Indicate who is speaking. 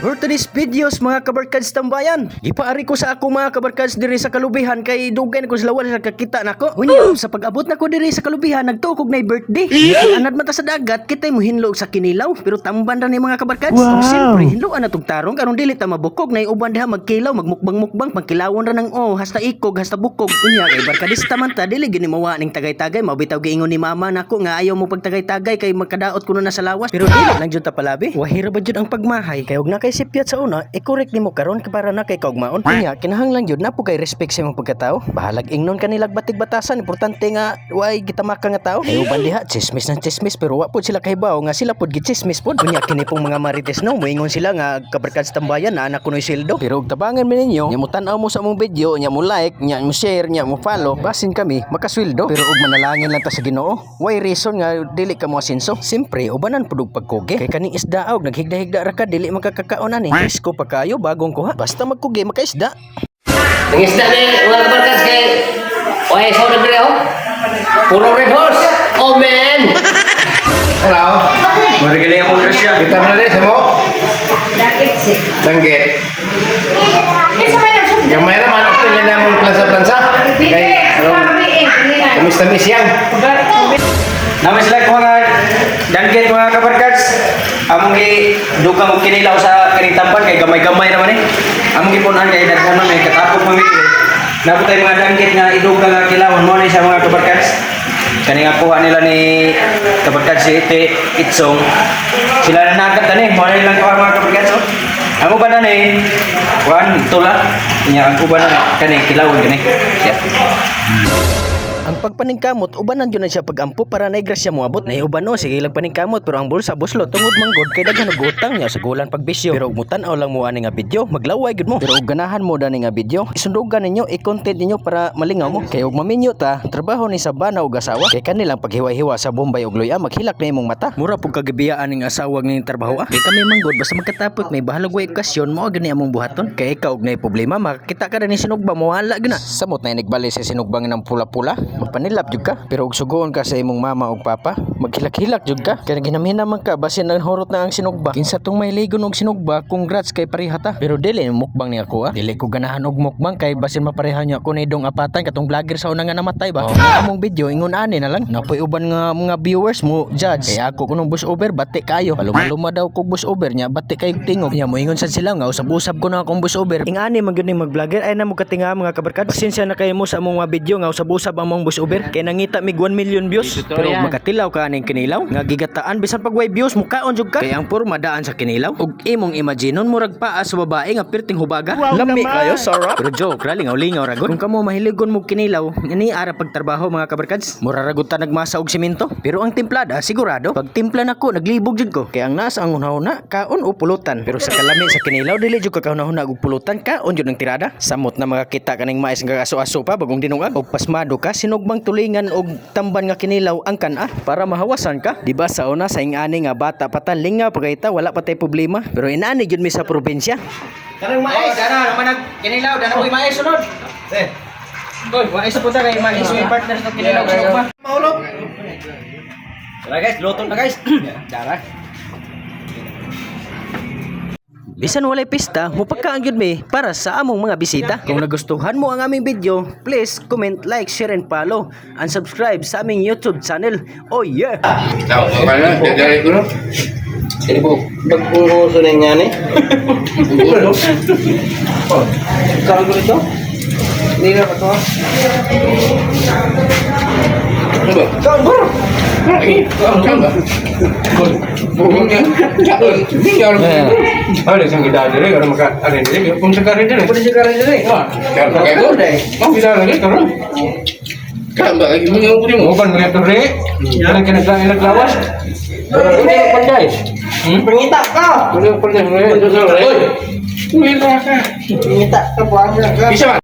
Speaker 1: For today's videos mga kabarkads tambayan, ipaari ko sa ako mga kabarkads diri sa kalubihan kay dugay ko sila wala kakita nako. Unya sa pag-abot nako diri sa kalubihan nagtuog na birthday. Anad man ta sa dagat kitay mo hinlog sa kinilaw pero tamban ra ni mga kabarkads. Wow. Siyempre hinlo ana tug tarong karon dili ta mabukog na uban diha magkilaw magmukbang-mukbang pagkilawon ra ng hasta ikog hasta bukog. Unya kay barkadista man ta dili gini mawa ning tagay-tagay mabitaw giingon ni mama nako nga ayaw mo pagtagay-tagay kay magkadaot kuno na sa lawas. Pero dili lang jud ta palabi. Wahira ba jud ang pagmahay kay og na kay sipyat sa una, i-correct nimo karon para na kay kaugmaon. Kunya kinahanglan jud na po kay respect sa imong pagkatao. Bahalag ingnon kanilag batig-batasan, importante nga way gitamaka nga tao. Ay uban diha chismis ng chismis pero wa pud sila kahibaw nga sila pud gichismis pud. Kunya kini pong mga marites no, moingon sila nga kabarkads tambayan na anak kunoy sildo. Pero og tabangan mi ninyo, nya mo tan-aw mo sa among video, nya mo like, nya mo share, nya mo follow, basin kami makasweldo. Pero og manalangin lang ta sa Ginoo. Way reason nga dili ka mo asenso. Simpre ubanan pud og pagkuge. Kay kaning isda og naghigda-higda ra ka dili makakakaonan ni. Presko pa kayo bagong kuha. Basta magkugi makaisda.
Speaker 2: Ang isda ni mga kabarkads kay oy sa una dire oh. Puro red horse. Oh man.
Speaker 3: Hello. Marigili ako ng siya. Kita mo na rin sa mo? Danggit. Yung may naman ako niya na mong plansa-plansa. Kay, tamis-tamis yan.
Speaker 1: Naman sila kung mga danggit mga kabarkads. Among duka mo kinilaw sa kinitampan kay gamay-gamay naman Among gipunan kay daghan man katapok mamili. Naputay mga danggit nga iduga nga kilawon mo ni sa mga kabarkads. Kani nga kuha nila ni kabarkads si Itsong. Sila na nagat ani, mo lang kuha mga kabarkads. Ang uban na ni kuan tula. Nya ang uban na kani kilawon kani. Yeah. Ang pagpaningkamot ubanan jud na siya pagampo para na grasya mo abot na uban no sige lang paningkamot pero ang bulsa buslo tungod manggod kay daghan og utang niya sa gulan pagbisyo pero ug mutan-aw lang mo ani nga video maglaway gud mo pero ug ganahan mo dani nga video isundugan ninyo i-content ninyo para malingaw mo kay ug maminyo ta trabaho ni sa bana ug asawa kay kanilang paghiwa-hiwa sa Bombay ug Luya maghilak na imong mata mura pug kagibiyaan ning asawa ning trabaho kay kami manggod basta magkatapos may bahalag way okasyon mo gani among buhaton kay ikaw og nay problema makita ka ni sinugba mo wala gina samot na nigbali sa sinugbang ng pula-pula magpanilap jud ka pero og sugoon ka sa imong mama ug papa maghilak-hilak jud ka kay ginamhina man ka basin ang horot na ang sinugba kinsa tong may ligon og sinugba congrats kay pareha ta pero dili mukbang ni ako dili ko ganahan og mukbang kay basin mapareha niya ako ni dong apatan katong vlogger sa una nga namatay ba among video ingon ani na lang napoy uban nga mga viewers mo judge kay ako kunong bus over bati kayo paluma daw kog bus over nya bati kay tingog nya moingon sad sila nga usab-usab ko na akong bus over ingani man gyud ni mag vlogger ay na mo katinga mga kabarkad pasensya na kayo mo sa among mga video nga usab-usab among bus over kay nangita mig 1 million views pero makatilaw ka ning kinilaw nga gigataan bisan pag way views mukaon jud ka kay ang puro madaan sa kinilaw ug imong imaginon murag paa sa babae nga perting hubaga lami kayo sarap pero joke ra lingaw ra gud kung kamo mahiligon mo kinilaw ini ara pagtrabaho mga kabarkads mura ra gud ta nagmasa og semento pero ang timplada sigurado pag timpla nako naglibog jud ko kay ang nasa ang hunahuna kaon o pulutan pero sa kalami sa kinilaw dili jud ka kahunahuna og pulutan kaon jud ang tirada samot na makakita kaning mais nga aso-aso pa bagong dinungag og pasmado ka sinugbang tulingan og tamban nga kinilaw ang kana para mahawasan ka di ba sa una sa ingani nga bata patalinga pagayta wala pa tay problema pero inani gyud mi sa probinsya karang mais dana naman nag kinilaw dana koy mais sunod Boy, mais po ta kay mais yung partner sa kinilaw sunod pa maulog tara guys luto na guys tara bisan walay pista, mupagkaan gyud mi para sa among mga bisita. Kung nagustuhan mo ang aming video, please comment, like, share, and follow. And subscribe sa aming YouTube channel. Oh yeah!
Speaker 3: Ciao, paano? Dari ko no? Ini po, pagpuso na nga ni. Kalo ko ito? Hindi na pa ito. Ano ba? Kalo ba? Kalo ba? Ada sang kita aja deh kalau makan ada ini pun sekarang deh. Pun sekarang deh. Kalau kayak itu deh. Mau kita lagi kalau kan lagi mau bukan ngeliat tuh deh. Karena kena lawas. Ini pandai.
Speaker 2: Pengita ka.
Speaker 3: Pandai pandai. Pengita ka.
Speaker 2: Pengita ka puasa ka.
Speaker 3: Bisa.